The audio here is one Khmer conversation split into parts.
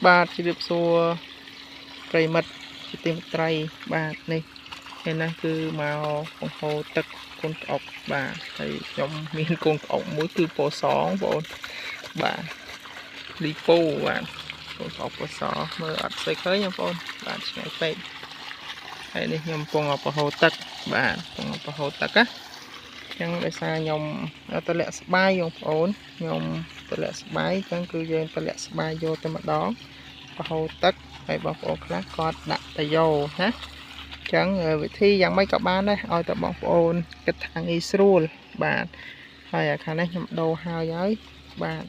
បាទជម្រាបសួរប្រិមិត្តជាទីមេត្រីបាទនេះពេលនេះគឺមកបង្ហូរទឹកកូនក្អុកបាទហើយខ្ញុំមានកូនក្អុកមួយគឺពណ៌សបងប្អូនបាទលីពូបាទកូនក្អុកពណ៌សមើលអត់ស្អីឃើញបងប្អូនបាទឆ្ងាយពេកហើយនេះខ្ញុំកំពុងបង្ហូរទឹកបាទកំពុងបង្ហូរទឹកណាចឹងដោយសារខ្ញុំទៅលាក់ស្បាយបងប្អូនខ្ញុំទៅលាក់ស្បាយចឹងគឺយើងទៅលាក់ស្បាយយកតែម្ដងបង្ហូរទឹកហើយបងប្អូនខ្លះគាត់ដាក់តាយ៉ូណាចឹងវិធីយ៉ាងម៉េចក៏បានដែរឲ្យតែបងប្អូនគិតថាងាយស្រួលបាទហើយអាខាងនេះខ្ញុំដូរហើយបាទ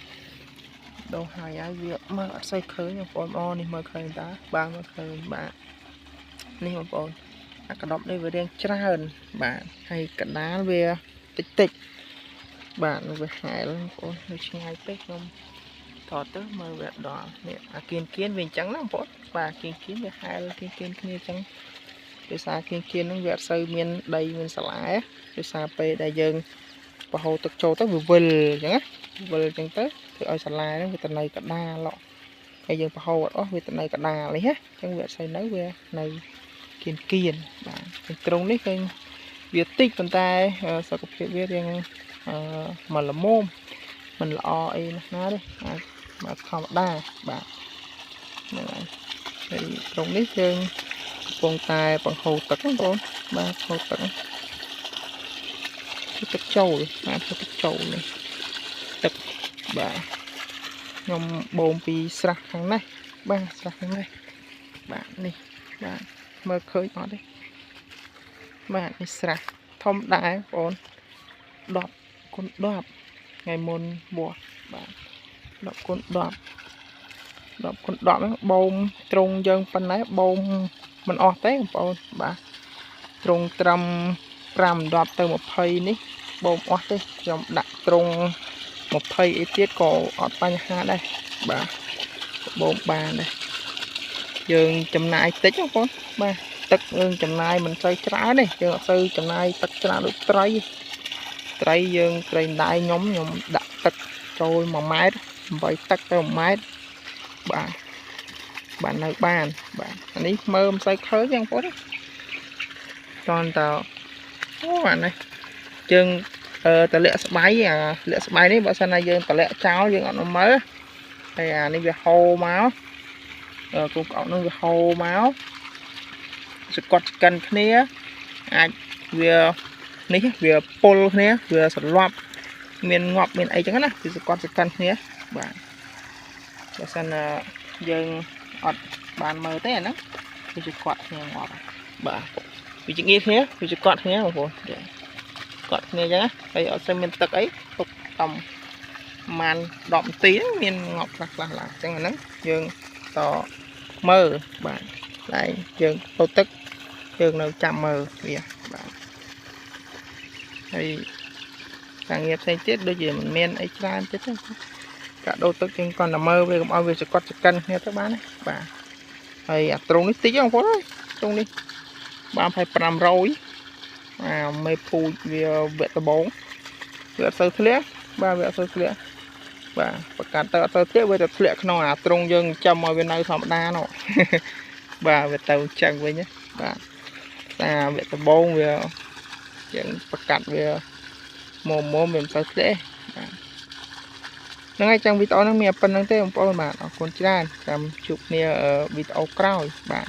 ដូរហើយវាមើលអត់សូវឃើញបងប្អូនអូនេះមើលឃើញតាបាទមើលឃើញបាទនេះបងប្អូនអាកដប់នេះវារាងច្រើនបាទហើយកដាលវាតិចបាទវាហែលបងប្អូននៅឆ្ងាយពេកខ្ញុំថតទៅមើលវាដល់នេះអាគៀនវាអញ្ចឹងណាបងប្អូនបាទគៀនវាហែលគៀនគ្នាអញ្ចឹងដោយសារគៀនហ្នឹងវាអត់សូវមានដីមានសាឡាដោយសារពេលដែលយើងបង្ហូរទឹកចូលទៅវាវិលអញ្ចឹងណាវិលអញ្ចឹងទៅធ្វើឲ្យសាឡាហ្នឹងវាទៅនៅកដាលហើយយើងបង្ហូរអត់អស់វាទៅនៅកដាលនេះណាអញ្ចឹងវាអត់សូវនៅវានៅគៀនបាទត្រង់នេះឃើញវាតិចប៉ុន្តែសុខភាពវារៀងមកល្មមមិនល្អអីណាទេអាចមកធម្មតាបាទហ្នឹងហើយត្រង់នេះយើងកំពុងតែបង្ហូរទឹកបងប្អូនបាទហូរទឹកចូលបាទទឹកចូលនេះទឹកបាទខ្ញុំបូមពីស្រះខាងនេះបាទស្រះខាងនេះបាទនេះបាទមើលឃើញអត់ទេបាទនេះស្រះធំដែរបងប្អូន10គុណ10ថ្ងៃមុនបោះបាទ10គុណ10ហ្នឹងបូមត្រង់យើងប៉ុណ្ណេះបូមមិនអស់ទេបងប្អូនបាទត្រង់ត្រឹម5 10ទៅ20នេះបូមអស់ទេខ្ញុំដាក់ត្រង់20អីទៀតក៏អត់បញ្ហាដែរបាទបូមបានដែរយើងចំណាយតិចបងប្អូនបាទទឹកយើងចំណាយមិនសូវច្រើនទេយើងអត់សូវចំណាយទឹកច្រើនដូចត្រីយើងត្រីដៃខ្ញុំដាក់ទឹកចូល1ម៉ែត្រ8ទឹកទៅ1ម៉ែត្របាទនៅបានបាទអានេះមើលមិនសូវឃើញបងប្អូនតនតើអូអានេះយើងតលាក់ស្បៃលាក់ស្បៃនេះបើសិនណាយើងតលាក់ចោលយើងអត់មើលហើយអានេះវាហូរមកគូក្អុកនោះវាហូរមកសកត់ស្កិនគ្នាអាចវានេះវាពុលគ្នាវាសន្លប់មានងាប់មានអីចឹងណាវាសកត់ស្កិនគ្នាបាទបើសិនយើងអត់បានមើលទេអាហ្នឹងវាសកត់គ្នាងាប់បាទវាជាងាយគ្នាវាសកត់គ្នាបងប្អូនកត់គ្នាអញ្ចឹងណាហើយអត់ស្អីមានទឹកអីទុកតំប្រហែល10នាទីមានងាប់ខ្លះឡើងអញ្ចឹងអាហ្នឹងយើងតមើលបាទហើយយើងទៅទឹកយើងនៅចាំមើលវាបាទហើយការងារផ្សេងទៀតដូចជាមិនមានអីច្រើនទៀតទេកាដូរទឹកយើងគ្រាន់តែមើលវាកុំឲ្យវាសកត់សកិនគ្នាទៅបានទេបាទហើយអាត្រង់នេះតិចបងប្អូនអើយត្រង់នេះបាន500មេពូជវាវគ្គដំបូងវាអត់សូវធ្លាក់បាទវាអត់សូវធ្លាក់បាទប្រកាសទៅអត់សូវធ្លាក់វាទៅធ្លាក់ក្នុងអាត្រង់យើងចាំឲ្យវានៅធម្មតានោះបាទវាទៅចឹងវិញបាទតែវគ្គដំបូងវាយើងប្រកាសវាមុំវាមិនសូវធ្លាក់បាទហ្នឹងហើយចឹងវីដេអូហ្នឹងមានប៉ុណ្្នឹងទេបងប្អូនបាទអរគុណច្រើនចាំជួបគ្នាវីដេអូក្រោយបាទ